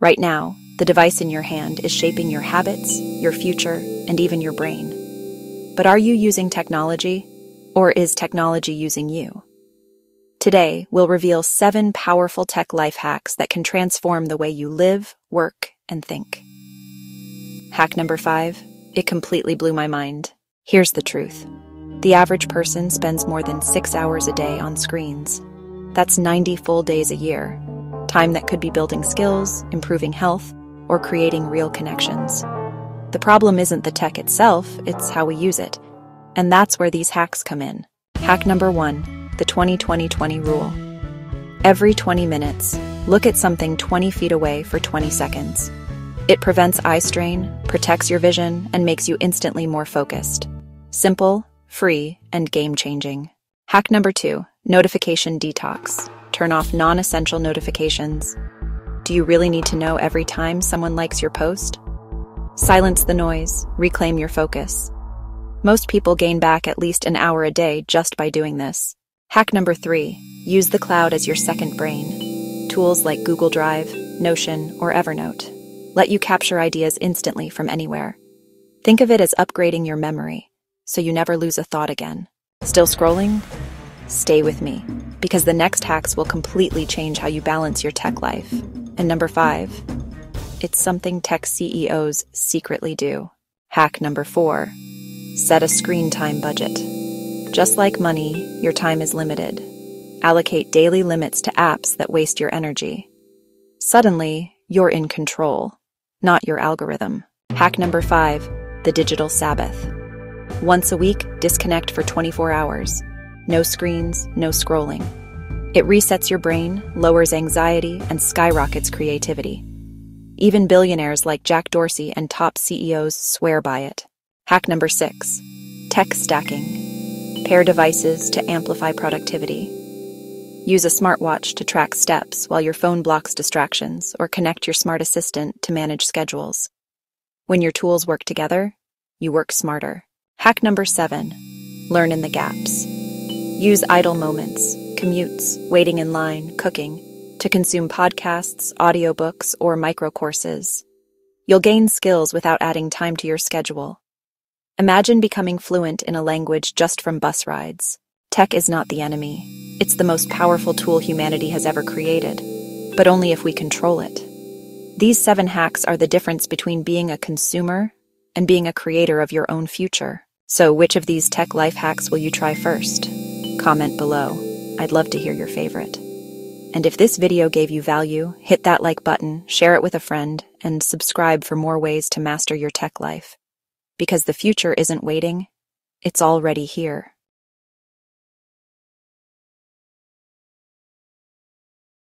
Right now, the device in your hand is shaping your habits, your future, and even your brain. But are you using technology, or is technology using you? Today, we'll reveal 7 powerful tech life hacks that can transform the way you live, work, and think. Hack number 5. It completely blew my mind. Here's the truth. The average person spends more than 6 hours a day on screens. That's 90 full days a year. Time that could be building skills, improving health, or creating real connections. The problem isn't the tech itself, it's how we use it. And that's where these hacks come in. Hack number 1, the 20-20-20 rule. Every 20 minutes, look at something 20 feet away for 20 seconds. It prevents eye strain, protects your vision, and makes you instantly more focused. Simple, free, and game-changing. Hack number 2, notification detox. Turn off non-essential notifications. Do you really need to know every time someone likes your post? Silence the noise, reclaim your focus. Most people gain back at least an hour a day just by doing this. Hack number 3, use the cloud as your second brain. Tools like Google Drive, Notion, or Evernote let you capture ideas instantly from anywhere. Think of it as upgrading your memory, so you never lose a thought again. Still scrolling? Stay with me, because the next hacks will completely change how you balance your tech life. And number 5, it's something tech CEOs secretly do. Hack number 4, set a screen time budget. Just like money, your time is limited. Allocate daily limits to apps that waste your energy. Suddenly, you're in control, not your algorithm. Hack number 5, the Digital Sabbath. Once a week, disconnect for 24 hours. No screens, no scrolling. It resets your brain, lowers anxiety, and skyrockets creativity. Even billionaires like Jack Dorsey and top CEOs swear by it. Hack number 6, tech stacking. Pair devices to amplify productivity. Use a smartwatch to track steps while your phone blocks distractions, or connect your smart assistant to manage schedules. When your tools work together, you work smarter. Hack number 7, learn in the gaps. Use idle moments, commutes, waiting in line, cooking, to consume podcasts, audiobooks, or micro-courses. You'll gain skills without adding time to your schedule. Imagine becoming fluent in a language just from bus rides. Tech is not the enemy. It's the most powerful tool humanity has ever created, but only if we control it. These 7 hacks are the difference between being a consumer and being a creator of your own future. So which of these tech life hacks will you try first? Comment below. I'd love to hear your favorite. And if this video gave you value, hit that like button, share it with a friend, and subscribe for more ways to master your tech life. Because the future isn't waiting, it's already here.